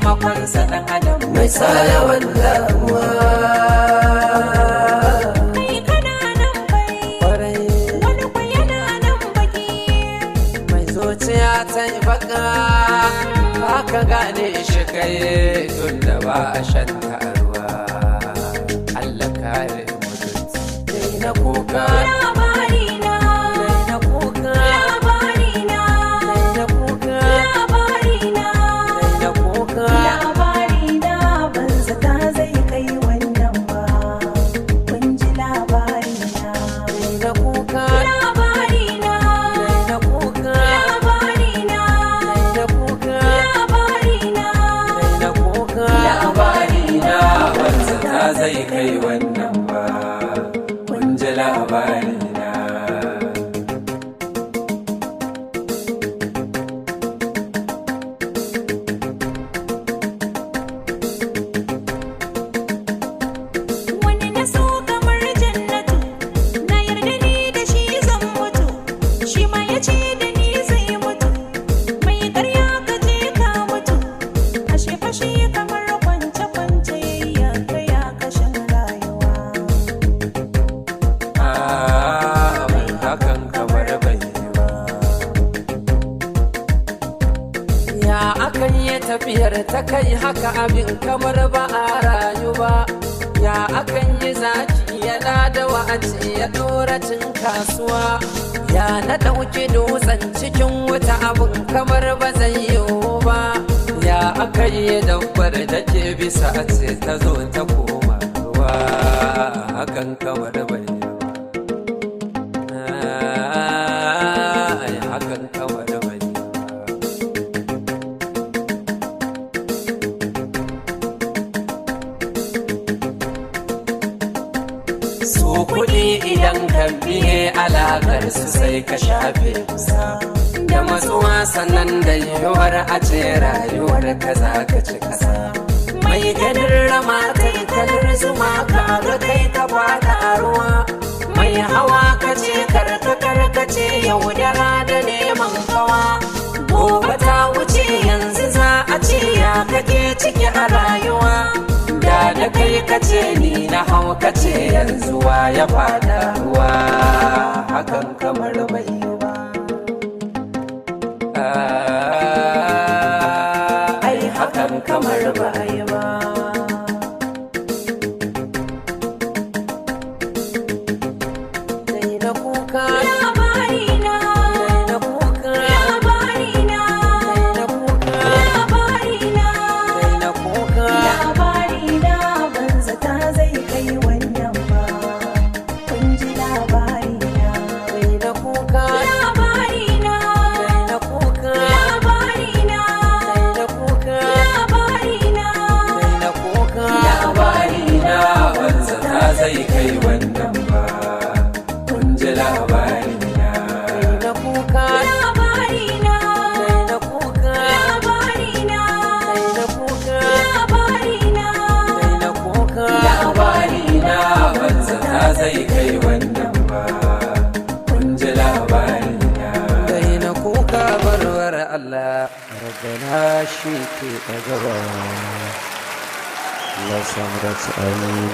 taimakonsa ɗan adam mai sa yawan damuwa. Kai kana nan bai, wani kwa yana nan baki. Mai zuciya ta yi baka haka gane shi kai tun da ba a shan ruwa. Allah kare mutunci dai na kuka. Labarina, Dai na kuka. labarina, Dai na kuka. labarina, Dai na kuka. labarina, ban zata zai kai wannan ba. Kun ji labarina, Dai na kuka. labarina, Dai na kuka. labarina, Dai na kuka. labarina, Dai na kuka. Labarina wanzu ta zai kai wannan ba. Kun ji labarina. wani na so kamar jannatu, na yarda ni da shi zan mutu, shi ma ya ce da ni zai mutu, mai karya ka je ka mutu, ashe fashe kamar kwance-kwance ya kaya kashin rayuwa. Abin hakan kamar bai yi ba. Ya akan yi tafiyar ta kai haka abin kamar ba a rayu ba. Ya akan yi zaki yana da wa'aci ya dora cin kasuwa. Ya na ɗauki dutsen cikin wuta abin kamar ba zai yiwu ba. Ya akan yi dabbar da ke bisa a ce ta zo ta koma ruwa. Hakan kamar bai yi ba. Ai, hakan kamar bai yi ba. Su kuɗi idan ka biye alaƙar su sai ka shafe kusa. Da matsuwa sannan da yiwuwar a ce rayuwar ka za ka ci kasa. Mai ganin rama kai kalar zuma ka ga kai ka fada a ruwa. Mai hawa ka ce karkace yaudara da neman kawa. Gobe ta wuce yanzu za a ce ya kake ciki a rayuwa. Da kai kace ni na hau kace yanzu wa ya fada ruwa. Hakan kamar bai yi ba. Ai hakan kamar bai yi ba. Dai na kuka. Labarina, Dai na kuka. labarina, Dai na kuka. labarina, Dai na kuka. labarina, ban zata zai kai wannan ba. Kun ji labarina, Dai na kuka. labarina, Dai na kuka. labarina, Dai na kuka. labarina, Dai na kuka. Labarina wanzu ta zai kai wannan ba. Kun ji labarina. Dai na kuka. labarina, Dai na kuka. labarina, Dai na kuka. labarina, Dai na kuka. Labarina wanzu ta zai kai wannan ba. Kun ji labarina. Dai na kuka barwar Allah. Rabbana shi ke ɗagawa. Allah samu da amin.